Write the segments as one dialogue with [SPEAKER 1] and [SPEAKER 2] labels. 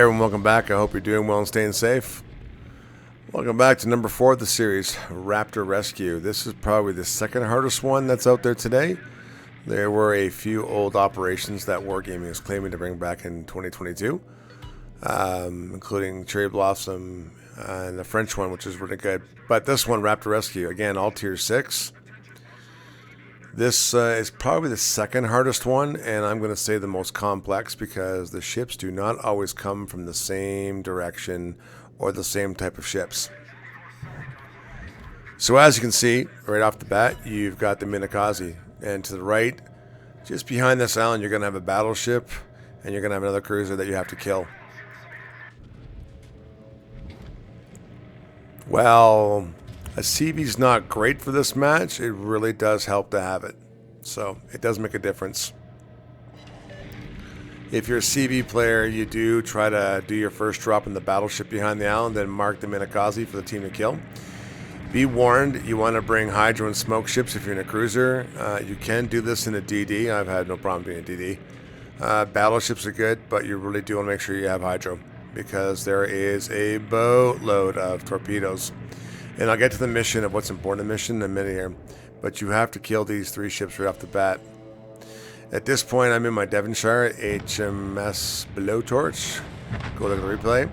[SPEAKER 1] everyone, welcome back. I hope you're doing well and staying safe. Welcome back to number 4 of the series, Raptor Rescue. This is probably the second hardest one that's out there today. There were a few old operations that Wargaming is claiming to bring back in 2022, including Cherry Blossom and the French one, which is really good. But this one, Raptor Rescue, again, all tier 6. This is probably the second hardest one, and I'm going to say the most complex because the ships do not always come from the same direction or the same type of ships. So as you can see, right off the bat, you've got the Minakaze, and to the right, just behind this island, you're going to have a battleship, and you're going to have another cruiser that you have to kill. Well, a CV's not great for this match. It really does help to have it. So, it does make a difference. If you're a CV player, you do try to do your first drop in the battleship behind the island and mark the Minakaze for the team to kill. Be warned, you want to bring hydro and smoke ships if you're in a cruiser. You can do this in a DD. I've had no problem doing a DD. Battleships are good, but you really do want to make sure you have hydro because there is a boatload of torpedoes. And I'll get to the mission of what's important in the mission in a minute here. But you have to kill these 3 ships right off the bat. At this point, I'm in my Devonshire HMS Blowtorch. Go look at the replay.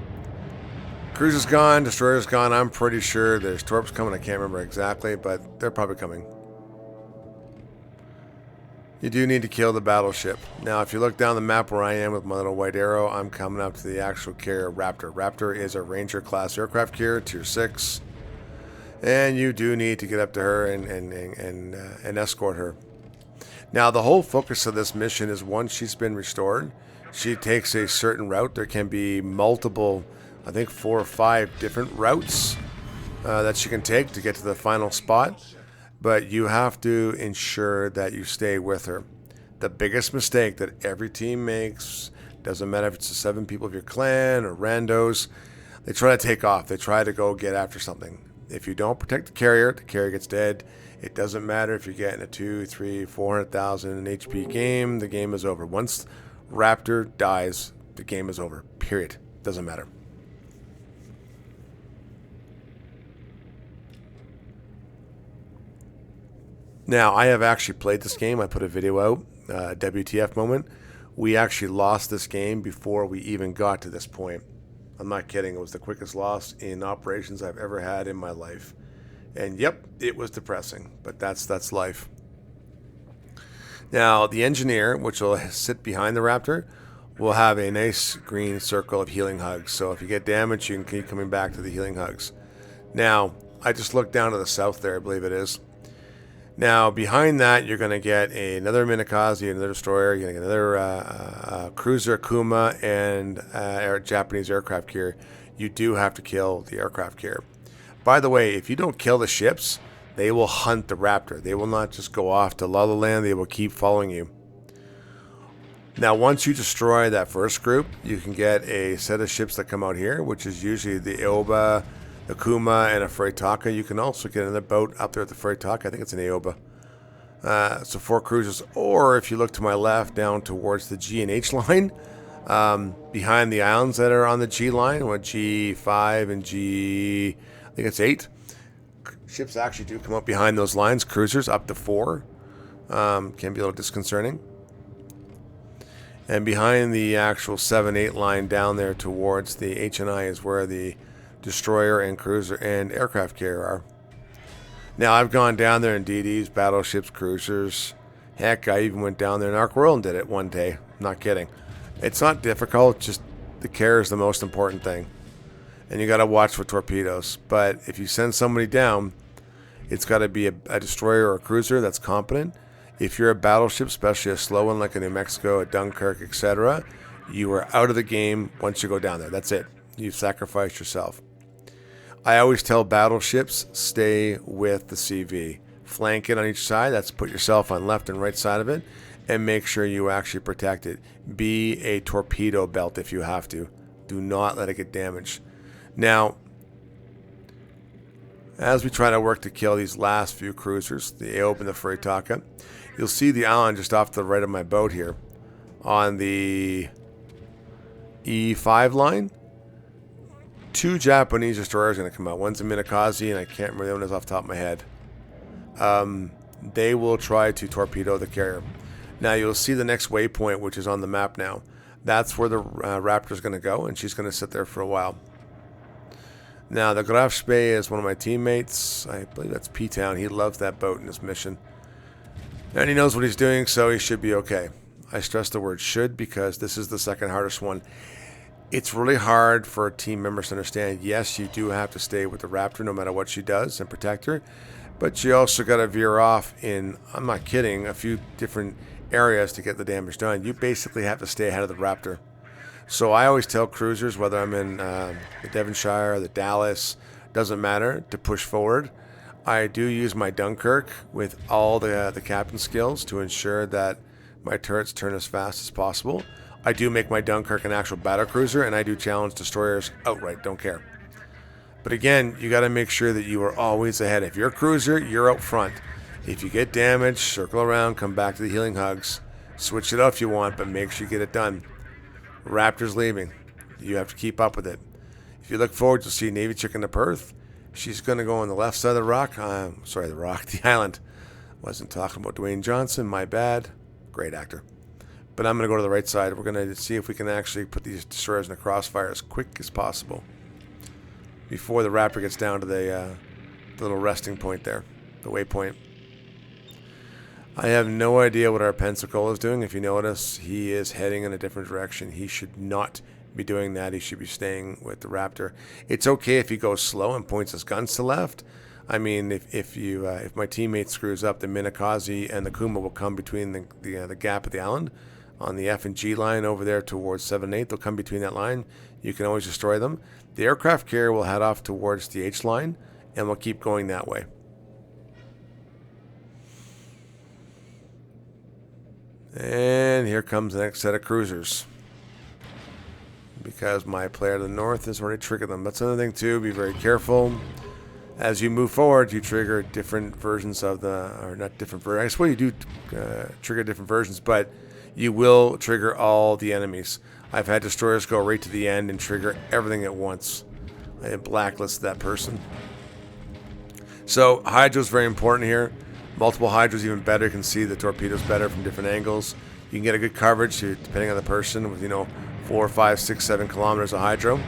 [SPEAKER 1] Cruiser's gone, destroyer's gone. I'm pretty sure there's torps coming. I can't remember exactly, but they're probably coming. You do need to kill the battleship. Now, if you look down the map where I am with my little white arrow, I'm coming up to the actual carrier Raptor. Raptor is a Ranger class aircraft carrier, tier 6. And you do need to get up to her and escort her. Now, the whole focus of this mission is once she's been restored, she takes a certain route. There can be multiple, I think 4 or 5 different routes that she can take to get to the final spot. But you have to ensure that you stay with her. The biggest mistake that every team makes, doesn't matter if it's the 7 people of your clan or randos, they try to take off. They try to go get after something. If you don't protect the carrier gets dead. It doesn't matter if you're getting a 2, 3, 400,000 HP game, the game is over. Once Raptor dies, the game is over. Period. Doesn't matter. Now, I have actually played this game. I put a video out, WTF moment. We actually lost this game before we even got to this point. I'm not kidding. It was the quickest loss in operations I've ever had in my life. And yep, it was depressing, but that's life. Now, the engineer, which will sit behind the Raptor, will have a nice green circle of healing hugs. So if you get damaged, you can keep coming back to the healing hugs. Now, I just looked down to the south there, I believe it is. Now, behind that, you're going to get another Minakaze, another destroyer, you're going to get another cruiser, Kuma, and Japanese aircraft carrier. You do have to kill the aircraft carrier. By the way, if you don't kill the ships, they will hunt the Raptor. They will not just go off to La La Land. They will keep following you. Now, once you destroy that first group, you can get a set of ships that come out here, which is usually the Aoba, the Kuma, and a Freitaka. You can also get another boat up there at the Freitaka. I think it's an Aoba. So 4 cruisers. Or if you look to my left down towards the G and H line, behind the islands that are on the G line, with G5 and G, I think it's 8. Ships actually do come up behind those lines. Cruisers up to 4. Can be a little disconcerting. And behind the actual 7-8 line down there towards the H&I is where the destroyer and cruiser and aircraft carrier are. Now, I've gone down there in DDs, battleships, cruisers. Heck, I even went down there in Ark World and did it one day. I'm not kidding. It's not difficult, just the carrier is the most important thing. And you got to watch for torpedoes. But if you send somebody down, it's got to be a destroyer or a cruiser that's competent. If you're a battleship, especially a slow one like a New Mexico, a Dunkirk, etc., you are out of the game once you go down there. That's it. You've sacrificed yourself. I always tell battleships, stay with the CV. Flank it on each side. That's put yourself on left and right side of it. And make sure you actually protect it. Be a torpedo belt if you have to. Do not let it get damaged. Now, as we try to work to kill these last few cruisers, the Aoba and the Freitaka, you'll see the island just off to the right of my boat here on the E5 line, 2 Japanese destroyers are going to come out. One's a Minakaze, and I can't remember the other one off the top of my head. They will try to torpedo the carrier. Now you'll see the next waypoint, which is on the map now. That's where the Raptor's going to go, and she's going to sit there for a while. Now, the Graf Spee is one of my teammates. I believe that's P-Town. He loves that boat in this mission. And he knows what he's doing, so he should be okay. I stress the word should because this is the second hardest one. It's really hard for team members to understand, yes, you do have to stay with the Raptor no matter what she does and protect her. But you also got to veer off in, I'm not kidding, a few different areas to get the damage done. You basically have to stay ahead of the Raptor. So I always tell cruisers, whether I'm in the Devonshire or the Dallas, doesn't matter, to push forward. I do use my Dunkirk with all the captain skills to ensure that my turrets turn as fast as possible. I do make my Dunkirk an actual battle cruiser, and I do challenge destroyers outright, don't care. But again, you got to make sure that you are always ahead. If you're a cruiser, you're out front. If you get damaged, circle around, come back to the healing hugs. Switch it up if you want, but make sure you get it done. Raptor's leaving. You have to keep up with it. If you look forward, you'll see Navy Chick in the Perth. She's going to go on the left side of the rock. The island. Wasn't talking about Dwayne Johnson. My bad. Great actor. But I'm going to go to the right side. We're going to see if we can actually put these destroyers in the crossfire as quick as possible before the Raptor gets down to the little resting point there, the waypoint. I have no idea what our Pensacola is doing. If you notice, he is heading in a different direction. He should not be doing that. He should be staying with the Raptor. It's okay if he goes slow and points his guns to left. I mean, if my teammate screws up, the Minakaze and the Kuma will come between the gap of the island on the F and G line over there towards 7 and 8. They'll come between that line. You can always destroy them. The aircraft carrier will head off towards the H line, and we'll keep going that way. And here comes the next set of cruisers. Because my player to the north has already triggered them. That's another thing too, be very careful. As you move forward, you trigger different versions of or not different versions. I suppose you do trigger different versions, but you will trigger all the enemies. I've had destroyers go right to the end and trigger everything at once. I blacklist that person. So Hydra is very important here. Multiple hydros even better. You can see the torpedoes better from different angles. You can get a good coverage depending on the person with 4, 5, 6, 7 kilometers of hydro.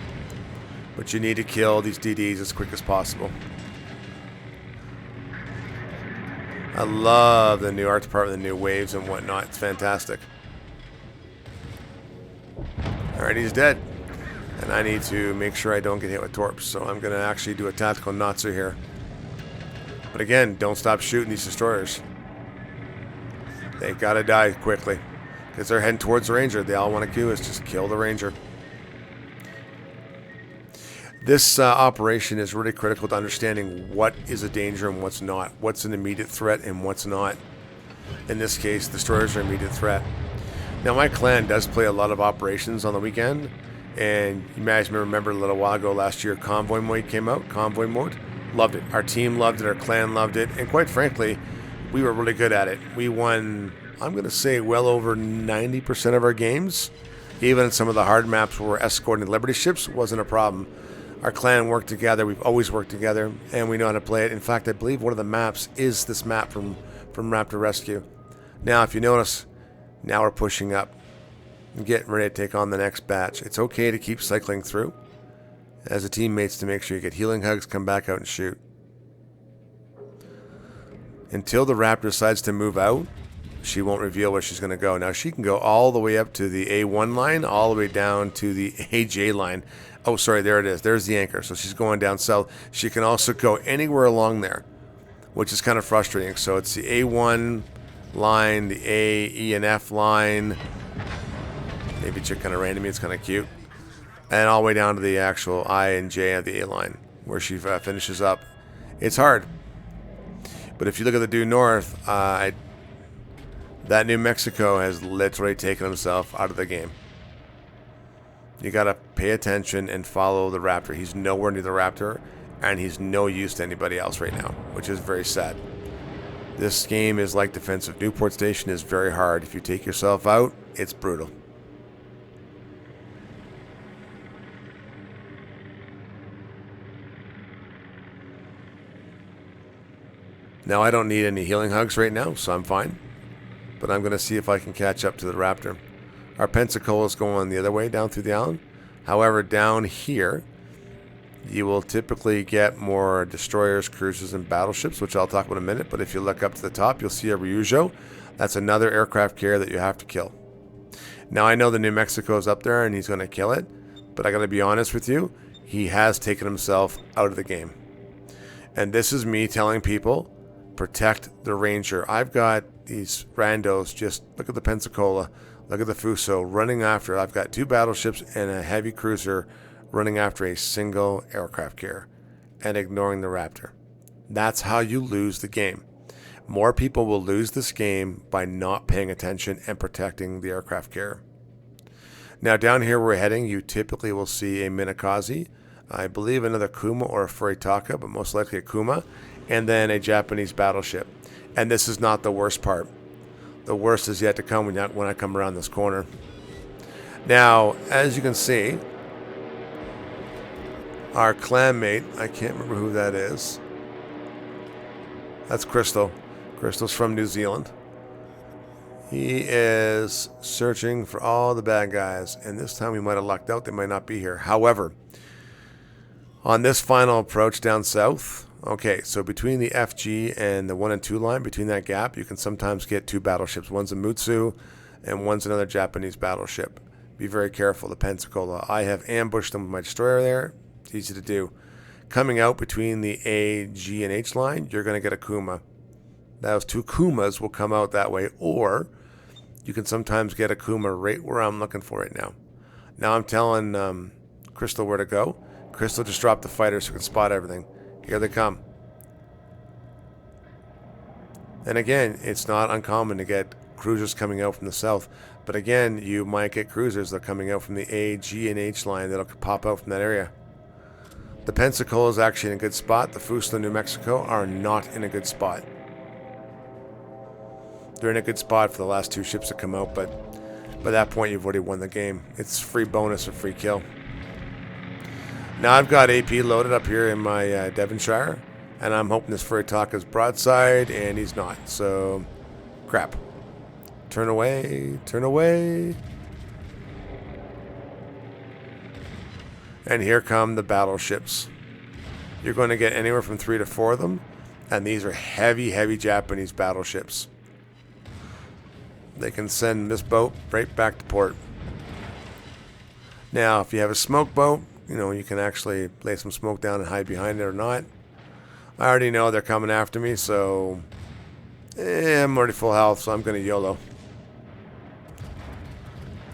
[SPEAKER 1] But you need to kill these DDs as quick as possible. I love the new art department, the new waves and whatnot. It's fantastic. Alright, he's dead. And I need to make sure I don't get hit with torps. So I'm going to actually do a tactical Natsu here. But again, don't stop shooting these destroyers. They gotta die quickly. Because they're heading towards the Ranger. They all want to do is just kill the Ranger. This operation is really critical to understanding what is a danger and what's not. What's an immediate threat and what's not. In this case, destroyers are an immediate threat. Now, my clan does play a lot of operations on the weekend. And you guys may remember a little while ago last year, Convoy Mode came out. Convoy Mode. Loved it. Our team loved it. Our clan loved it. And quite frankly, we were really good at it. We won, I'm going to say, well over 90% of our games. Even in some of the hard maps where we're escorting Liberty ships, wasn't a problem. Our clan worked together. We've always worked together, and we know how to play it. In fact, I believe one of the maps is this map from Raptor Rescue. Now, if you notice, now we're pushing up and getting ready to take on the next batch. It's okay to keep cycling through as a teammates to make sure you get healing hugs, come back out and shoot. Until the Raptor decides to move out, she won't reveal where she's going to go. Now, she can go all the way up to the A1 line, all the way down to the AJ line. Oh, sorry, there it is. There's the anchor. So she's going down south. She can also go anywhere along there, which is kind of frustrating. So it's the A1 line, the A, E, and F line. Maybe it's kind of random. It's kind of cute. And all the way down to the actual I and J of the A line, where she finishes up. It's hard. But if you look at the due north, that New Mexico has literally taken himself out of the game. You got to pay attention and follow the Raptor. He's nowhere near the Raptor, and he's no use to anybody else right now, which is very sad. This game is like defensive. Newport Station is very hard. If you take yourself out, it's brutal. Now, I don't need any healing hugs right now, so I'm fine. But I'm going to see if I can catch up to the Raptor. Our Pensacola is going the other way down through the island. However, down here, you will typically get more destroyers, cruisers, and battleships, which I'll talk about in a minute. But if you look up to the top, you'll see a Ryujo. That's another aircraft carrier that you have to kill. Now, I know the New Mexico is up there and he's going to kill it. But I got to be honest with you, he has taken himself out of the game. And this is me telling people, protect the Ranger. I've got these randos, just look at the Pensacola, look at the Fuso running after. I've got 2 battleships and a heavy cruiser running after a single aircraft carrier and ignoring the Raptor. That's how you lose the game. More people will lose this game by not paying attention and protecting the aircraft carrier. Now down here we're heading, you typically will see a Minakaze, I believe another Kuma or a Furitaka, but most likely a Kuma, and then a Japanese battleship. And this is not the worst part. The worst is yet to come when I come around this corner. Now, as you can see, our clanmate, I can't remember who that is. That's Crystal. Crystal's from New Zealand. He is searching for all the bad guys, and this time we might have lucked out. They might not be here. However, on this final approach down south, okay, so between the FG and the 1 and 2 line, between that gap, you can sometimes get 2 battleships. One's a Mutsu, and one's another Japanese battleship. Be very careful, the Pensacola. I have ambushed them with my destroyer there. It's easy to do. Coming out between the A, G, and H line, you're going to get a Kuma. Those 2 Kumas will come out that way, or you can sometimes get a Kuma right where I'm looking for it now. Now I'm telling Crystal where to go. Crystal just dropped the fighter so we can spot everything. Here they come. And again, it's not uncommon to get cruisers coming out from the south. But again, you might get cruisers that are coming out from the A, G, and H line that'll pop out from that area. The Pensacola is actually in a good spot. The Fuso and New Mexico are not in a good spot. They're in a good spot for the last 2 ships to come out, but by that point you've already won the game. It's free bonus or free kill. Now I've got AP loaded up here in my Devonshire, and I'm hoping this Furitaka's broadside, and he's not. So, crap. Turn away, turn away. And here come the battleships. You're going to get anywhere from 3 to 4 of them, and these are heavy, heavy Japanese battleships. They can send this boat right back to port. Now, if you have a smoke boat, you know, you can actually lay some smoke down and hide behind it or not. I already know they're coming after me, so I'm already full health, so I'm going to YOLO.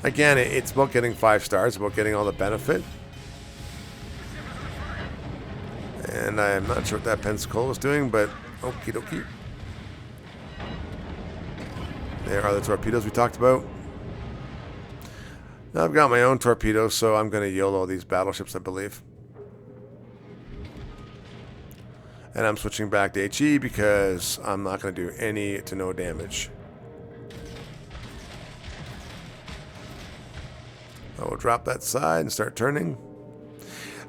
[SPEAKER 1] Again, it's about getting 5 stars, about getting all the benefit. And I'm not sure what that Pensacola was doing, but okie dokie. There are the torpedoes we talked about. Now I've got my own torpedoes, so I'm going to YOLO these battleships, I believe. And I'm switching back to HE because I'm not going to do any to no damage. I will drop that side and start turning.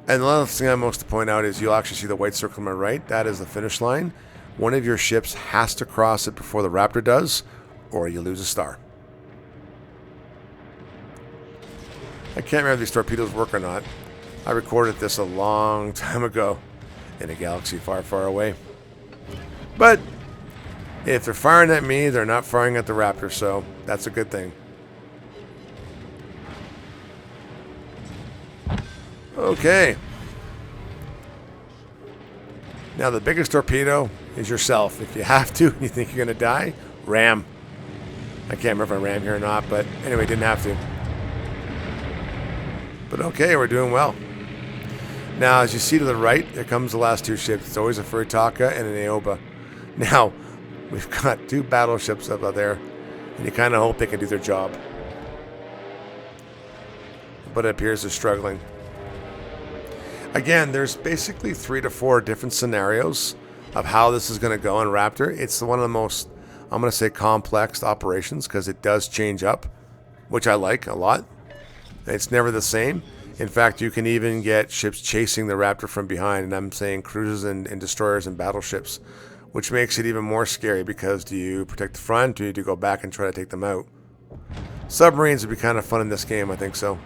[SPEAKER 1] And the last thing I'm most to point out is you'll actually see the white circle on my right. That is the finish line. One of your ships has to cross it before the Raptor does, or you lose a star. I can't remember if these torpedoes work or not. I recorded this a long time ago in a galaxy far, far away. But if they're firing at me, they're not firing at the Raptor, so that's a good thing. Okay. Now the biggest torpedo is yourself. If you have to and you think you're going to die, ram. I can't remember if I ran here or not, but anyway, didn't have to. But okay, we're doing well. Now, as you see to the right, there comes the last 2 ships. It's always a Furitaka and an Aoba. Now, we've got 2 battleships up there, and you kind of hope they can do their job. But it appears they're struggling. Again, there's basically 3 to 4 different scenarios of how this is going to go in Raptor. It's one of the most, I'm going to say, complex operations because it does change up, which I like a lot. It's never the same. In fact, you can even get ships chasing the Raptor from behind, and I'm saying cruisers and destroyers and battleships, which makes it even more scary because do you protect the front or do you need to go back and try to take them out? Submarines would be kind of fun in this game, I think so.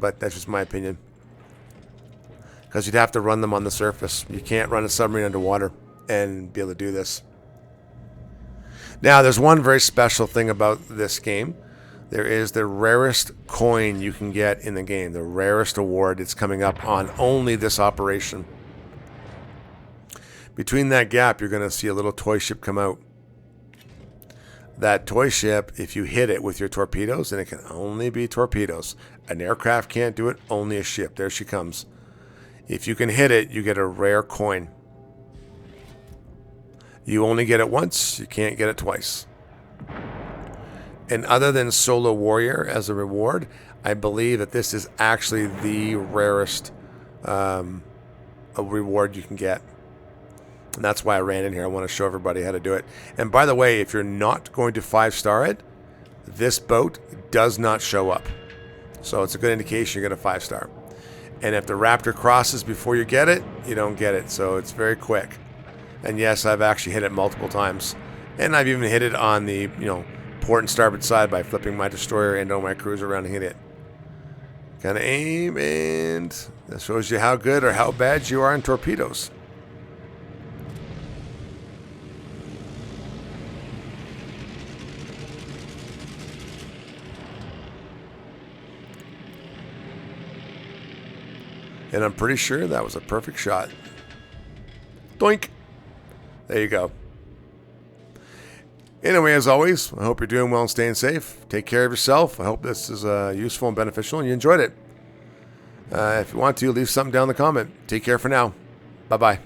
[SPEAKER 1] But that's just my opinion. Because you'd have to run them on the surface. You can't run a submarine underwater and be able to do this. Now, there's one very special thing about this game. There is the rarest coin you can get in the game. The rarest award. It's coming up on only this operation. Between that gap, you're going to see a little toy ship come out. That toy ship, if you hit it with your torpedoes, and it can only be torpedoes. An aircraft can't do it, only a ship. There she comes. If you can hit it, you get a rare coin. You only get it once, you can't get it twice. And other than Solo Warrior as a reward, I believe that this is actually the rarest reward you can get. And that's why I ran in here. I want to show everybody how to do it. And by the way, if you're not going to 5-star it, this boat does not show up. So it's a good indication you're going to 5-star. And if the Raptor crosses before you get it, you don't get it. So it's very quick. And yes, I've actually hit it multiple times. And I've even hit it on the, port and starboard side by flipping my destroyer and my cruiser around and hit it. Kind of aim, and that shows you how good or how bad you are in torpedoes. And I'm pretty sure that was a perfect shot. Doink! There you go. Anyway, as always, I hope you're doing well and staying safe. Take care of yourself. I hope this is useful and beneficial and you enjoyed it. If you want to, leave something down in the comment. Take care for now. Bye-bye.